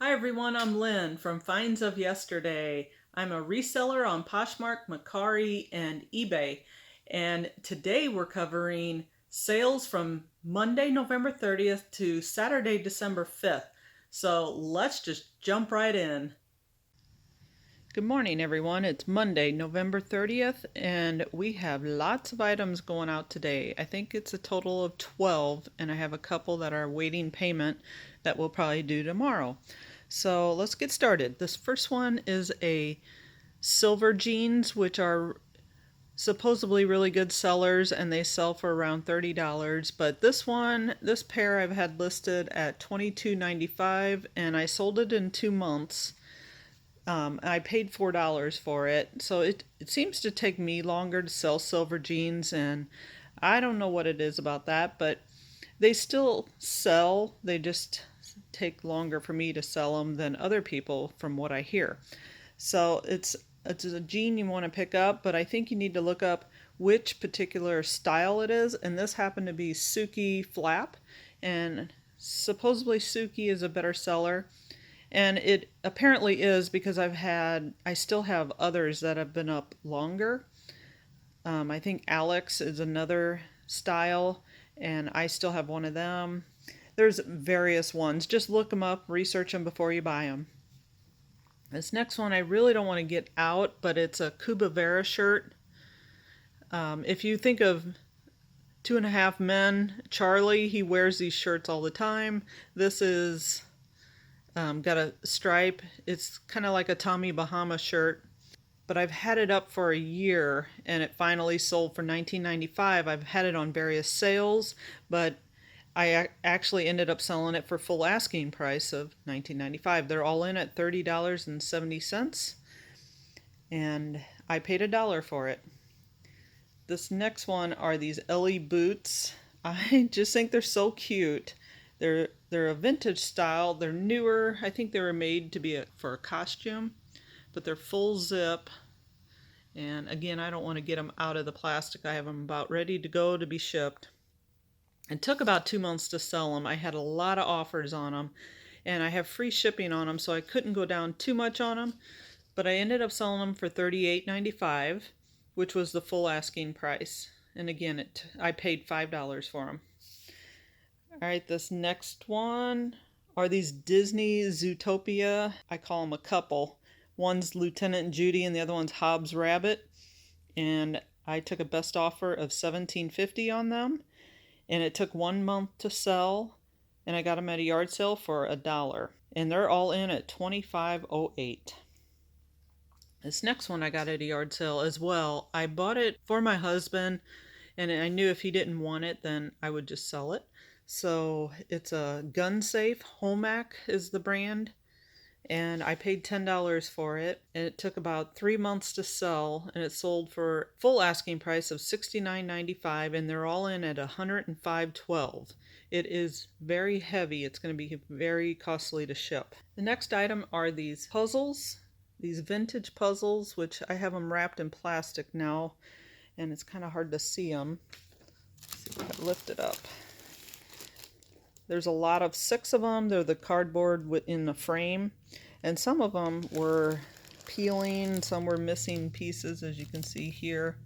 Hi everyone, I'm Lynn from Finds of Yesterday. I'm a reseller on Poshmark, Mercari, and eBay. And today we're covering sales from Monday, November 30th to Saturday, December 5th. So let's just jump right in. Good morning, everyone. It's Monday, November 30th, and we have lots of items going out today. I think it's a total of 12, and I have a couple that are waiting payment that we'll probably do tomorrow. So let's get started. This first one is a silver jeans, which are supposedly really good sellers, and they sell for around $30. But this pair I've had listed at $22.95, and I sold it in 2 months. I paid $4 for it, so it seems to take me longer to sell silver jeans, and I don't know what it is about that, but they still sell. They just take longer for me to sell them than other people, from what I hear. So it's a jean you want to pick up, but I think you need to look up which particular style it is, and this happened to be Suki Flap, and supposedly Suki is a better seller. And it apparently is because I still have others that have been up longer. I think Alex is another style, and I still have one of them. There's various ones. Just look them up, research them before you buy them. This next one I really don't want to get out, but it's a Cuba Vera shirt. If you think of Two and a Half Men, Charlie, he wears these shirts all the time. This is got a stripe. It's kind of like a Tommy Bahama shirt, but I've had it up for a year and it finally sold for $19.95. I've had it on various sales, but I actually ended up selling it for full asking price of $19.95. They're all in at $30.70, and I paid $1 for it. This next one are these Ellie boots. I just think they're so cute. They're a vintage style. They're newer. I think they were made to be for a costume, but they're full zip. And again, I don't want to get them out of the plastic. I have them about ready to go to be shipped. It took about 2 months to sell them. I had a lot of offers on them, and I have free shipping on them, so I couldn't go down too much on them. But I ended up selling them for $38.95, which was the full asking price. And again, I paid $5 for them. All right, this next one are these Disney Zootopia. I call them a couple. One's Lieutenant Judy and the other one's Hobbs Rabbit. And I took a best offer of $17.50 on them. And it took 1 month to sell. And I got them at a yard sale for $1. And they're all in at $25.08. This next one I got at a yard sale as well. I bought it for my husband, and I knew if he didn't want it, then I would just sell it. So it's a gun safe. Homac is the brand, and I paid $10 for it, and it took about 3 months to sell, and it sold for full asking price of $69.95, and they're all in at $105.12. It is very heavy. It's going to be very costly to ship. The next item are these puzzles, these vintage puzzles, which I have them wrapped in plastic now, and it's kind of hard to see them. Let's see if I lift it up. There's a lot of 6 of them. They're the cardboard in the frame, and some of them were peeling, some were missing pieces, as you can see here.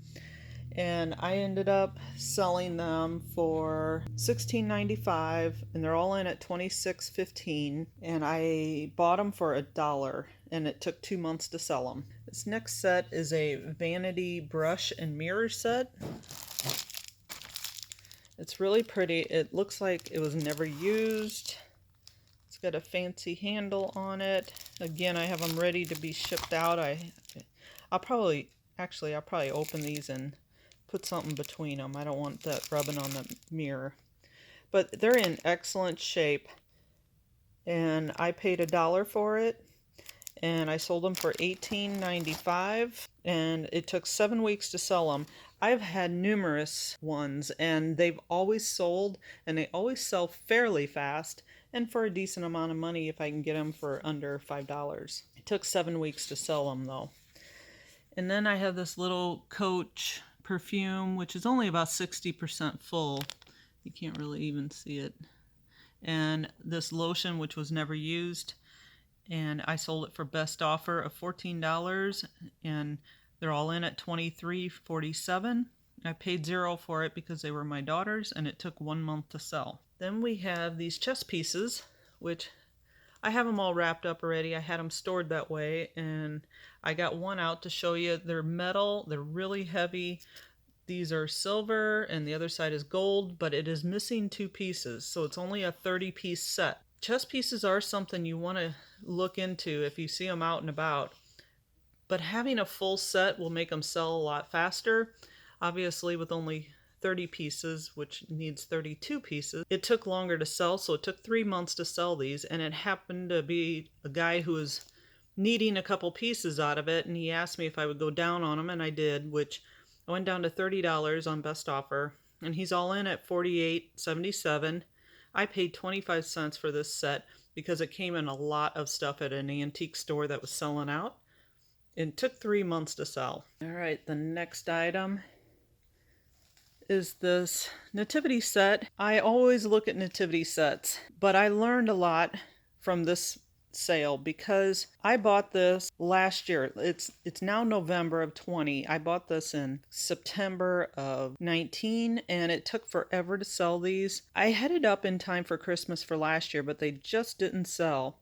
And I ended up selling them for $16.95, and they're all in at $26.15, and I bought them for $1, and it took 2 months to sell them. This next set is a vanity brush and mirror set. It's really pretty. It looks like it was never used. It's got a fancy handle on it. Again, I have them ready to be shipped out. I'll probably open these and put something between them. I don't want that rubbing on the mirror. But they're in excellent shape. And I paid $1 for it. And I sold them for $18.95, and it took 7 weeks to sell them. I've had numerous ones, and they've always sold, and they always sell fairly fast, and for a decent amount of money if I can get them for under $5. It took 7 weeks to sell them, though. And then I have this little Coach perfume, which is only about 60% full. You can't really even see it. And this lotion, which was never used. and I sold it for best offer of $14, and they're all in at $23.47. I paid $0 for it because they were my daughter's, and it took 1 month to sell. Then we have these chess pieces, which I have them all wrapped up already. I had them stored that way, and I got one out to show you. They're metal, they're really heavy. These are silver and the other side is gold, but it is missing 2 pieces, so it's only a 30-piece set. Chess pieces are something you want to look into if you see them out and about, but having a full set will make them sell a lot faster. Obviously, with only 30 pieces, which needs 32 pieces, it took longer to sell, so it took 3 months to sell these, and it happened to be a guy who was needing a couple pieces out of it, and he asked me if I would go down on them, and I did, which I went down to $30 on best offer, and he's all in at $48.77. I paid 25 cents for this set because it came in a lot of stuff at an antique store that was selling out. It took 3 months to sell. All right, the next item is this nativity set. I always look at nativity sets, but I learned a lot from this sale because I bought this last year. It's now November of 20. I bought this in September of 19, and it took forever to sell these. I had it up in time for Christmas for last year, but they just didn't sell.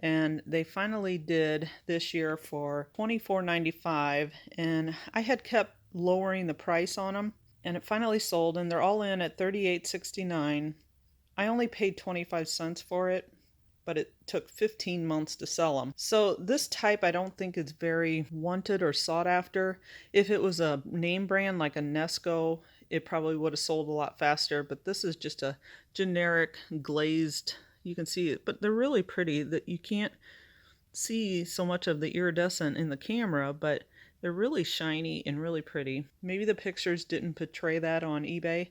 And they finally did this year for $24.95, and I had kept lowering the price on them, and it finally sold, and they're all in at $38.69. I only paid 25 cents for it, but it took 15 months to sell them. So this type I don't think is very wanted or sought after. If it was a name brand like a Nesco, it probably would have sold a lot faster, but this is just a generic glazed, you can see it, but they're really pretty. That you can't see so much of the iridescent in the camera, but they're really shiny and really pretty. Maybe the pictures didn't portray that on eBay,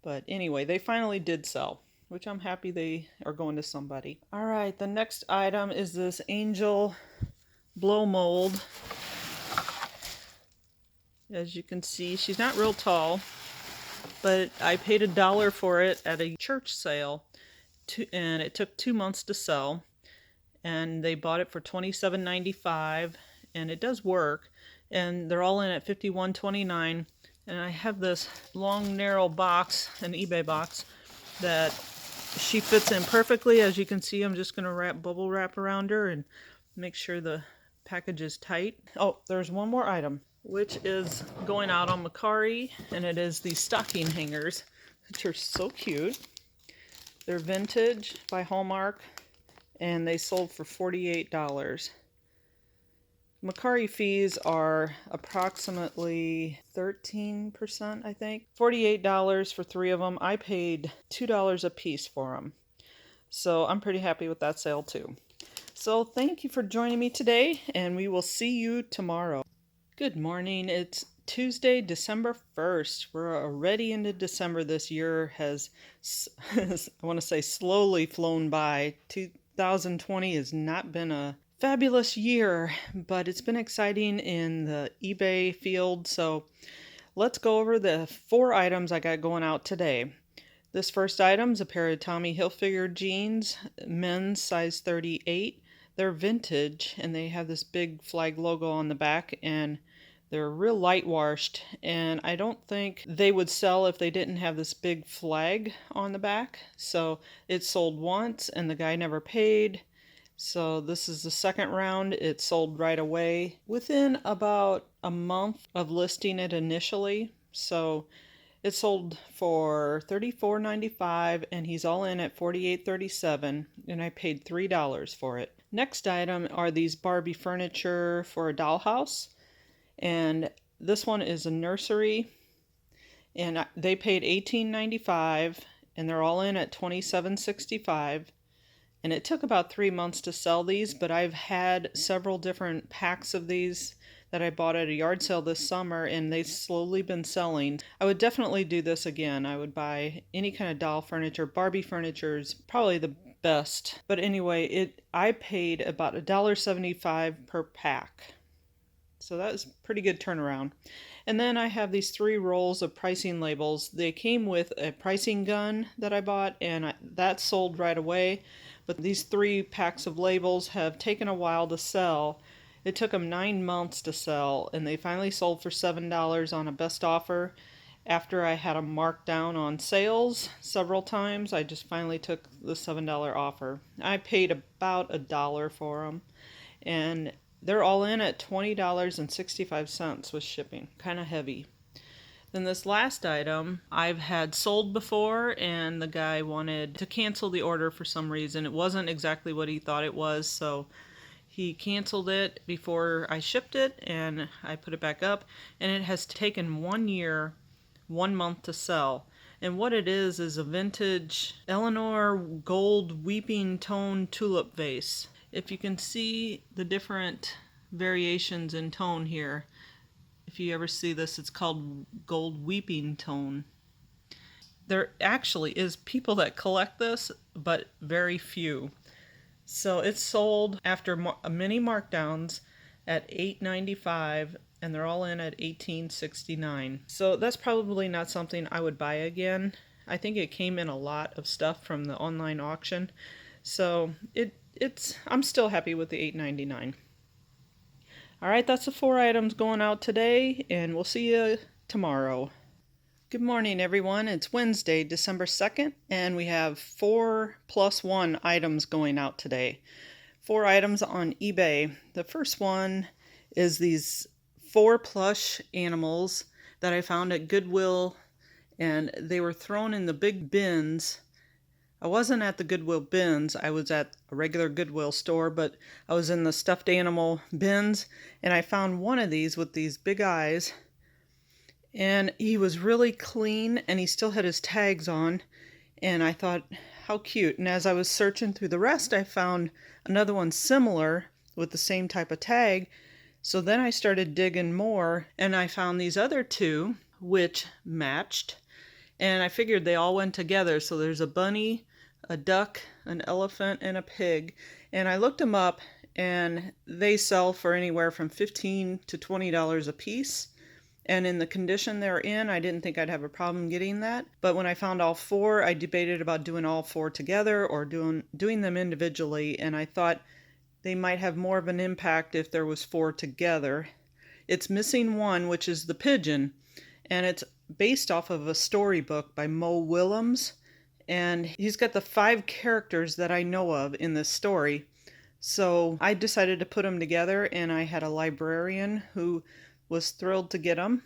but anyway, they finally did sell, which I'm happy they are going to somebody. All right, the next item is this angel blow mold. As you can see, she's not real tall, but I paid $1 for it at a church sale, and it took 2 months to sell, and they bought it for $27.95, and it does work, and they're all in at $51.29, and I have this long narrow box, an eBay box, that she fits in perfectly. As you can see, I'm just going to wrap bubble wrap around her and make sure the package is tight. Oh, there's one more item, which is going out on Mercari, and it is these stocking hangers, which are so cute. They're vintage by Hallmark, and they sold for $48. Mercari fees are approximately 13%, I think. $48 for 3 of them. I paid $2 a piece for them. So I'm pretty happy with that sale too. So thank you for joining me today, and we will see you tomorrow. Good morning. It's Tuesday, December 1st. We're already into December. This year has, I want to say, slowly flown by. 2020 has not been a fabulous year, but it's been exciting in the eBay field. So let's go over the 4 items I got going out today. This first item is a pair of Tommy Hilfiger jeans, men's size 38. They're vintage, and they have this big flag logo on the back, and they're real light washed, and I don't think they would sell if they didn't have this big flag on the back. So it sold once, and the guy never paid. So this is the second round. It sold right away within about a month of listing it initially. So it sold for $34.95, and he's all in at $48.37, and I paid $3 for it. Next item are these Barbie furniture for a dollhouse, and this one is a nursery, and they paid $18.95, and they're all in at $27.65. And it took about 3 months to sell these, but I've had several different packs of these that I bought at a yard sale this summer, and they've slowly been selling. I would definitely do this again. I would buy any kind of doll furniture. Barbie furniture is probably the best. But anyway, I paid about $1.75 per pack. So that was a pretty good turnaround. And then I have these 3 rolls of pricing labels. They came with a pricing gun that I bought, and that sold right away. but these 3 packs of labels have taken a while to sell. It took them 9 months to sell, and they finally sold for $7 on a best offer. After I had them marked down on sales several times, I just finally took the $7 offer. I paid about $1 for them, and they're all in at $20.65 with shipping. Kind of heavy. Then this last item I've had sold before, and the guy wanted to cancel the order for some reason. It wasn't exactly what he thought it was, so he canceled it before I shipped it, and I put it back up, and it has taken 1 year, 1 month to sell. And what it is a vintage Eleanor gold weeping tone tulip vase. If you can see the different variations in tone here, if you ever see this, it's called gold weeping tone. There actually is people that collect this, but very few. So it's sold after many markdowns at $8.95, and they're all in at $18.69. So that's probably not something I would buy again. I think it came in a lot of stuff from the online auction. So I'm still happy with the $8.99. All right, that's the 4 items going out today, and we'll see you tomorrow. Good morning, everyone. It's Wednesday, December 2nd, and we have 4 plus 1 items going out today. 4 items on eBay. The first one is these 4 plush animals that I found at Goodwill, and they were thrown in the big bins. I wasn't at the Goodwill bins. I was at a regular Goodwill store, but I was in the stuffed animal bins, and I found one of these with these big eyes, and he was really clean, and he still had his tags on, and I thought, how cute. And as I was searching through the rest, I found another one similar with the same type of tag. So then I started digging more, and I found these other 2 which matched, and I figured they all went together. So there's a bunny, a duck, an elephant, and a pig. And I looked them up, and they sell for anywhere from $15 to $20 a piece. And in the condition they're in, I didn't think I'd have a problem getting that. But when I found all 4, I debated about doing all 4 together or doing them individually. And I thought they might have more of an impact if there was 4 together. It's missing one, which is the pigeon. And it's based off of a storybook by Mo Willems. And he's got the 5 characters that I know of in this story. So I decided to put them together, and I had a librarian who was thrilled to get them.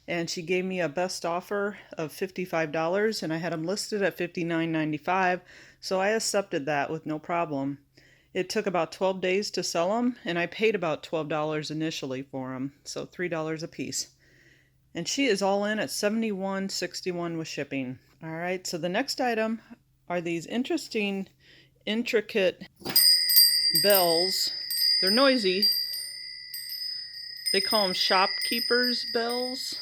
And she gave me a best offer of $55, and I had them listed at $59.95. So I accepted that with no problem. It took about 12 days to sell them, and I paid about $12 initially for them, so $3 a piece. And she is all in at $71.61 with shipping. All right, so the next item are these interesting, intricate bells. They're noisy. They call them shopkeepers bells.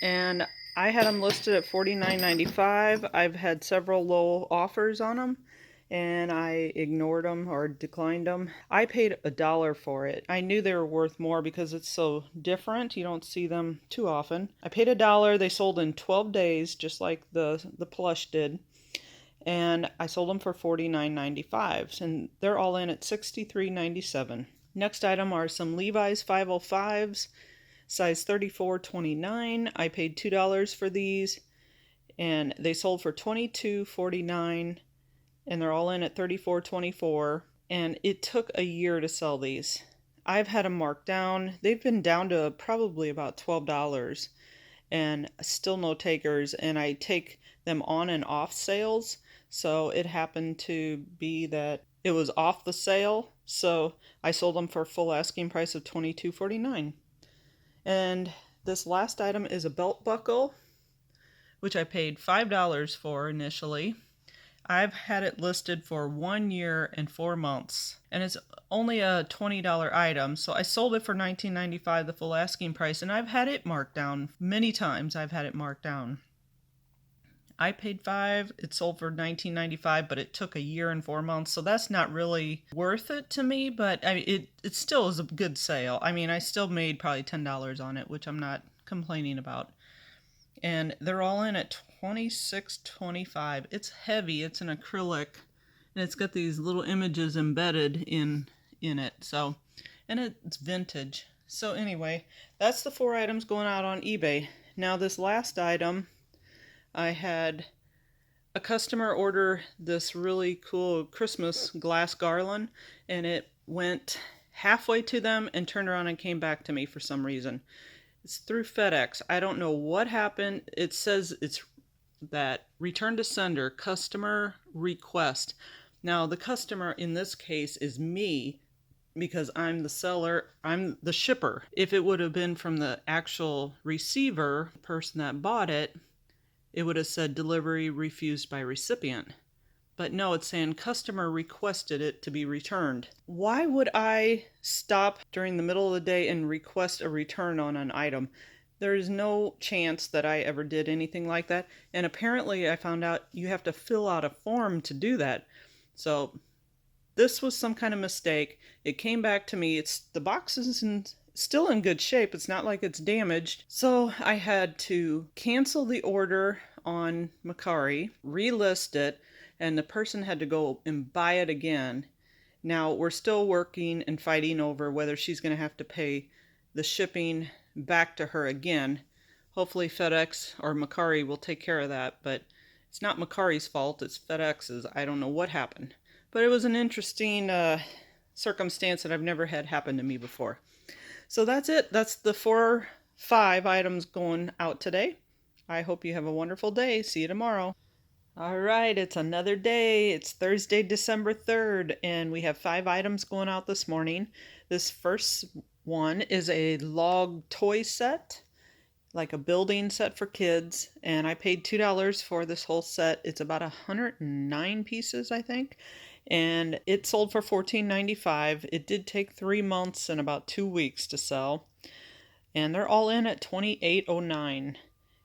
And I had them listed at $49.95. I've had several low offers on them, and I ignored them or declined them. I paid $1 for it. I knew they were worth more because it's so different. You don't see them too often. I paid $1. They sold in 12 days, just like the plush did. And I sold them for $49.95. And they're all in at $63.97. Next item are some Levi's 505s, size 34-29. I paid $2 for these, and they sold for $22.49. And they're all in at $34.24, and it took a year to sell these. I've had them marked down. They've been down to probably about $12, and still no takers, and I take them on and off sales, so it happened to be that it was off the sale, so I sold them for a full asking price of $22.49. And this last item is a belt buckle, which I paid $5 for initially. I've had it listed for 1 year and 4 months, and it's only a $20 item, so I sold it for $19.95, the full asking price, and I've had it marked down many times. I've had it marked down. I paid $5, it sold for $19.95, but it took a year and 4 months, so that's not really worth it to me, but I mean, it still is a good sale. I mean, I still made probably $10 on it, which I'm not complaining about. And they're all in at $26.25. It's heavy. It's an acrylic, and it's got these little images embedded in it. So, and it's vintage. So anyway, that's the 4 items going out on eBay. Now this last item, I had a customer order this really cool Christmas glass garland, and it went halfway to them and turned around and came back to me for some reason. It's through FedEx. I don't know what happened. It says it's that return to sender, customer request. Now the customer in this case is me, because I'm the seller, I'm the shipper. If it would have been from the actual receiver, person that bought it, it would have said delivery refused by recipient. But no, it's saying customer requested it to be returned. Why would I stop during the middle of the day and request a return on an item? There is no chance that I ever did anything like that. And apparently I found out you have to fill out a form to do that. So this was some kind of mistake. It came back to me. The box is still in good shape. It's not like it's damaged. So I had to cancel the order on Mercari, relist it, and the person had to go and buy it again. Now we're still working and fighting over whether she's going to have to pay the shipping back to her again. Hopefully FedEx or Mercari will take care of that, but it's not Mercari's fault, it's FedEx's. I don't know what happened. But it was an interesting circumstance that I've never had happen to me before. So that's it. That's the 5 items going out today. I hope you have a wonderful day. See you tomorrow. All right, it's another day. It's Thursday, December 3rd, and we have 5 items going out this morning. This first one is a log toy set, like a building set for kids, and I paid $2 for this whole set. It's about 109 pieces, I think, and it sold for $14.95. It did take 3 months and about 2 weeks to sell, and they're all in at $28.09.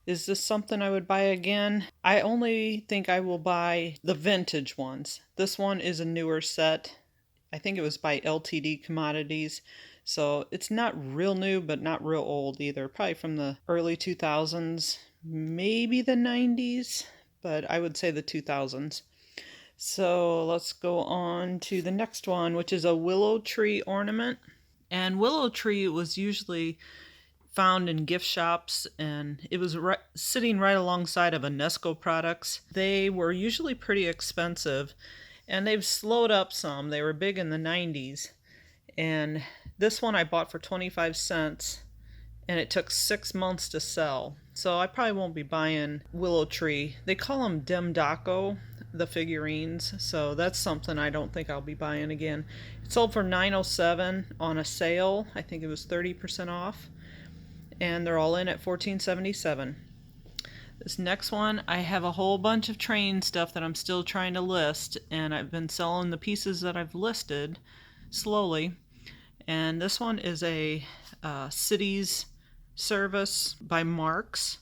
Is this something I would buy again? I only think I will buy the vintage ones. This one is a newer set. I think it was by LTD Commodities. So it's not real new, but not real old either. Probably from the early 2000s, maybe the 90s, but I would say the 2000s. So let's go on to the next one, which is a willow tree ornament. And willow tree was usually found in gift shops, and it was sitting right alongside of Enesco products. They were usually pretty expensive, and they've slowed up some. They were big in the 90s, and this one I bought for 25 cents, and it took 6 months to sell. So I probably won't be buying willow tree. They call them Demdaco, the figurines, so that's something I don't think I'll be buying again. It sold for $9.07 on a sale. I think it was 30% off. And they're all in at $14.77. This next one, I have a whole bunch of train stuff that I'm still trying to list, and I've been selling the pieces that I've listed slowly. And this one is a Cities Service by Marks,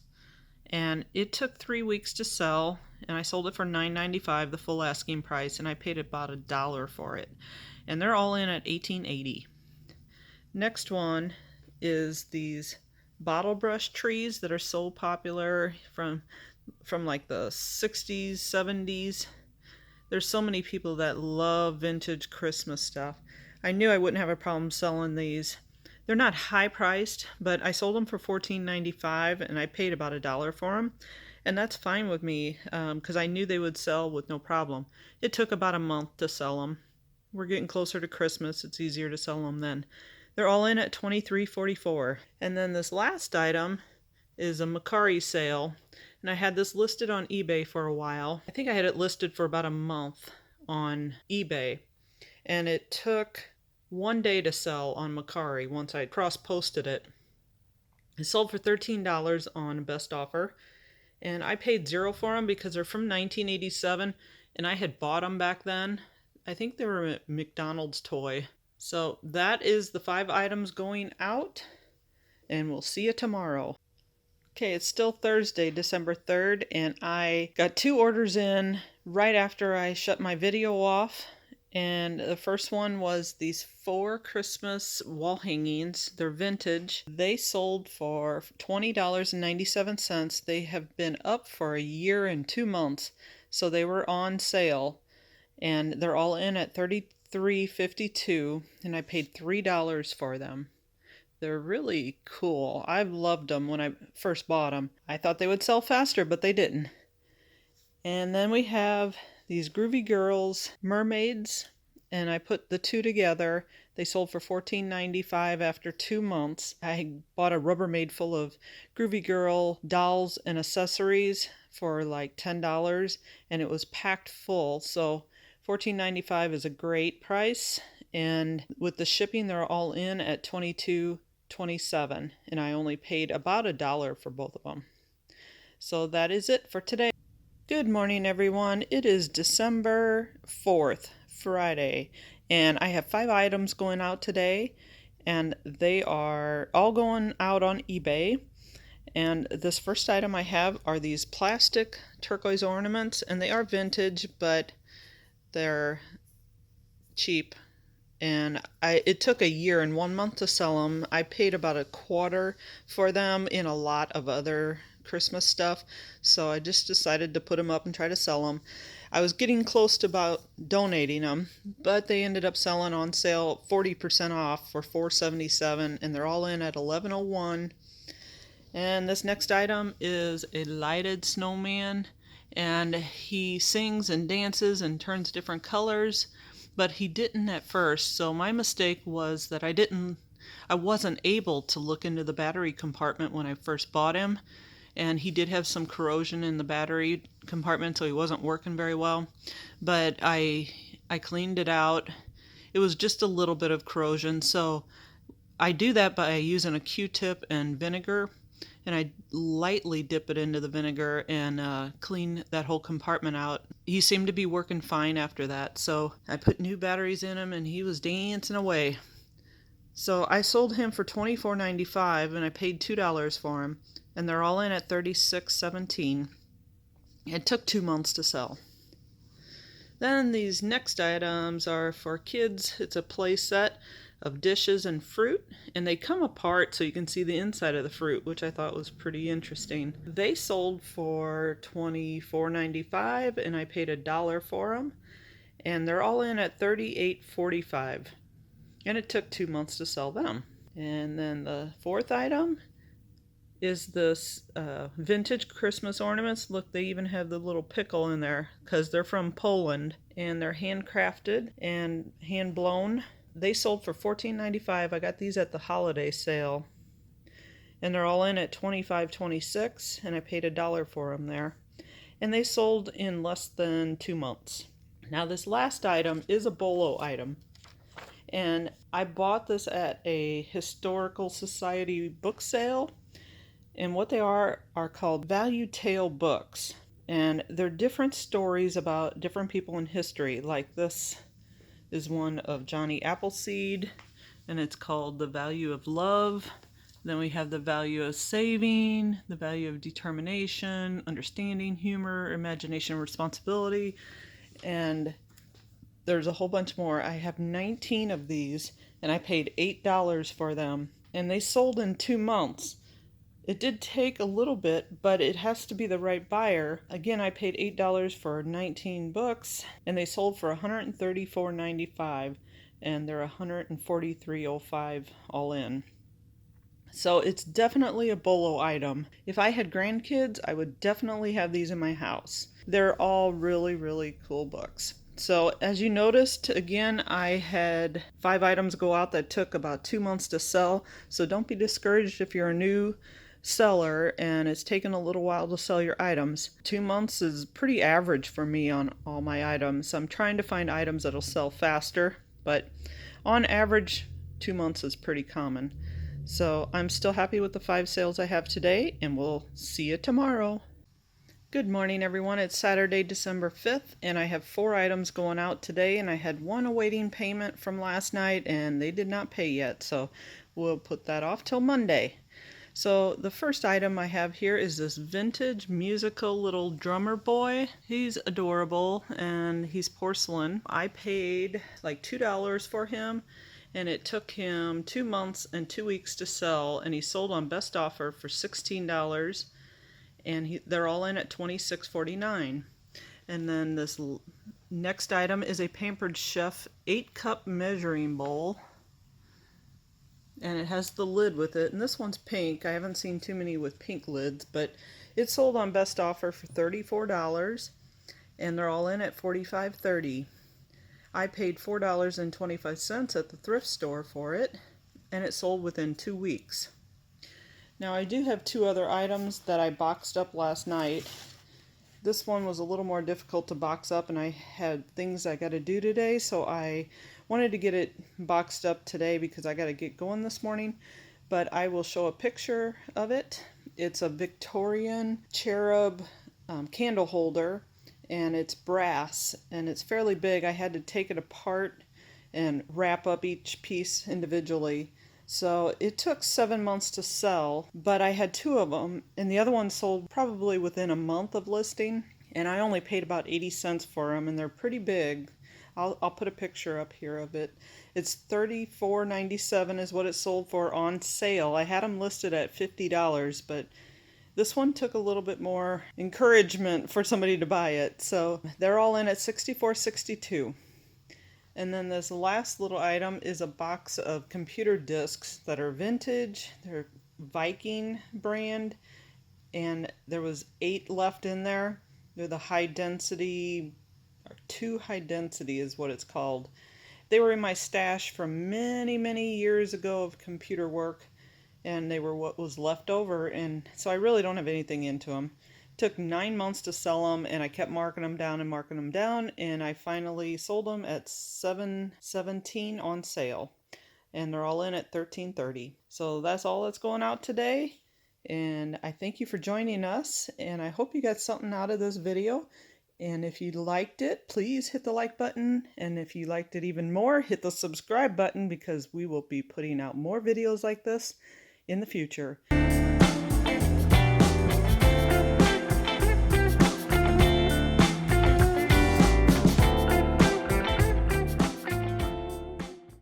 and it took 3 weeks to sell, and I sold it for $9.95, the full asking price, and I paid about $1 for it. And they're all in at $18.80. Next one is these bottle brush trees that are so popular from like the 60s, 70s. There's so many people that love vintage Christmas stuff. I knew I wouldn't have a problem selling these. They're not high priced, but I sold them for $14.95 and I paid about $1 for them. And that's fine with me because I knew they would sell with no problem. It took about a month to sell them. We're getting closer to Christmas. It's easier to sell them then. They're all in at $23.44. And then this last item is a Mercari sale. And I had this listed on eBay for a while. I think I had it listed for about a month on eBay. And it took 1 day to sell on Mercari once I cross-posted it. It sold for $13 on best offer. And I paid $0 for them because they're from 1987. And I had bought them back then. I think they were a McDonald's toy. So that is the 5 items going out, and we'll see you tomorrow. Okay, it's still Thursday, December 3rd, and I got 2 orders in right after I shut my video off. And the first one was these 4 Christmas wall hangings. They're vintage. They sold for $20.97. They have been up for a year and 2 months, so they were on sale. and they're all in at $33.52, and I paid $3 for them. They're really cool. I've loved them when I first bought them. I thought they would sell faster, but they didn't. And then we have these Groovy Girls mermaids, and I put the two together. They sold for $14.95 after 2 months. I bought a Rubbermaid full of Groovy Girl dolls and accessories for like $10, and it was packed full. So $14.95 is a great price, and with the shipping, they're all in at $22.27, and I only paid about $1 for both of them. So that is it for today. Good morning, everyone. It is December 4th, Friday, and I have 5 items going out today, and they are all going out on eBay. And this first item I have are these plastic turquoise ornaments, and they are vintage, but they're cheap. And it took a year and 1 month to sell them. I paid about a quarter for them in a lot of other Christmas stuff, so I just decided to put them up and try to sell them. I was getting close to about donating them, but they ended up selling on sale 40% off for $4.77, and they're all in at $11.01. And this next item is a lighted snowman, and he sings and dances and turns different colors, but he didn't at first. So my mistake was that I wasn't able to look into the battery compartment when I first bought him, and he did have some corrosion in the battery compartment, so he wasn't working very well. But I cleaned it out. It was just a little bit of corrosion, so I do that by using a Q-tip and vinegar, and I lightly dip it into the vinegar and clean that whole compartment out. He seemed to be working fine after that, so I put new batteries in him, and he was dancing away. So I sold him for $24.95, and I paid $2 for him, and they're all in at $36.17. It took 2 months to sell. Then these next items are for kids. It's a play set of dishes and fruit, and they come apart so you can see the inside of the fruit, which I thought was pretty interesting. They sold for $24.95, and I paid $1 for them, and they're all in at $38.45, and it took 2 months to sell them. And then the fourth item is this vintage Christmas ornaments. Look, they even have the little pickle in there because they're from Poland, and they're handcrafted and hand blown. They sold for $14.95. I got these at the holiday sale, and they're all in at $25.26, and I paid $1 for them there. And they sold in less than 2 months. Now this last item is a bolo item, and I bought this at a historical society book sale, and what they are called value tale books, and they're different stories about different people in history. Like this is one of Johnny Appleseed, and it's called The Value of Love. Then we have The Value of Saving, The Value of Determination, Understanding, Humor, Imagination, Responsibility, and there's a whole bunch more. I have 19 of these, and I paid $8 for them, and they sold in 2 months. It did take a little bit, but it has to be the right buyer. Again, I paid $8 for 19 books, and they sold for $134.95, and they're $143.05 all in. So it's definitely a bolo item. If I had grandkids, I would definitely have these in my house. They're all really, really cool books. So as you noticed, again, I had 5 items go out that took about 2 months to sell. So don't be discouraged if you're a new seller and it's taken a little while to sell your items. 2 months is pretty average for me on all my items. I'm trying to find items that'll sell faster, but on average 2 months is pretty common. So I'm still happy with the 5 sales I have today, and we'll see you tomorrow. Good morning, everyone. It's Saturday, December 5th, and I have 4 items going out today, and I had 1 awaiting payment from last night, and they did not pay yet, so we'll put that off till Monday. So the first item I have here is this vintage musical little drummer boy. He's adorable, and he's porcelain. I paid like $2 for him, and it took him 2 months and 2 weeks to sell, and he sold on best offer for $16, and they're all in at $26.49. And then this Next item is a Pampered Chef 8-cup measuring bowl. And it has the lid with it. And this one's pink. I haven't seen too many with pink lids, but it's sold on Best Offer for $34. And they're all in at $45.30. I paid $4.25 at the thrift store for it, and it sold within 2 weeks. Now I do have two other items that I boxed up last night. This one was a little more difficult to box up, and I had things I got to do today, so I wanted to get it boxed up today because I got to get going this morning. But I will show a picture of it. It's a Victorian cherub candle holder, and it's brass, and it's fairly big. I had to take it apart and wrap up each piece individually. So it took 7 months to sell, but I had two of them, and the other one sold probably within a month of listing, and I only paid about 80 cents for them, and they're pretty big. I'll put a picture up here of it. It's $34.97 is what it sold for on sale. I had them listed at $50, but this one took a little bit more encouragement for somebody to buy it. So they're all in at $64.62. And then this last little item is a box of computer discs that are vintage. They're Viking brand, and there was 8 left in there. They're the high density, or 2 high density is what it's called. They were in my stash from many years ago of computer work, and they were what was left over, and so I really don't have anything into them. It took 9 months to sell them, and I kept marking them down, and I finally sold them at $7.17 on sale, and they're all in at $13.30. So that's all that's going out today, and I thank you for joining us, and I hope you got something out of this video. And if you liked it, please hit the like button. And if you liked it even more, hit the subscribe button, because we will be putting out more videos like this in the future.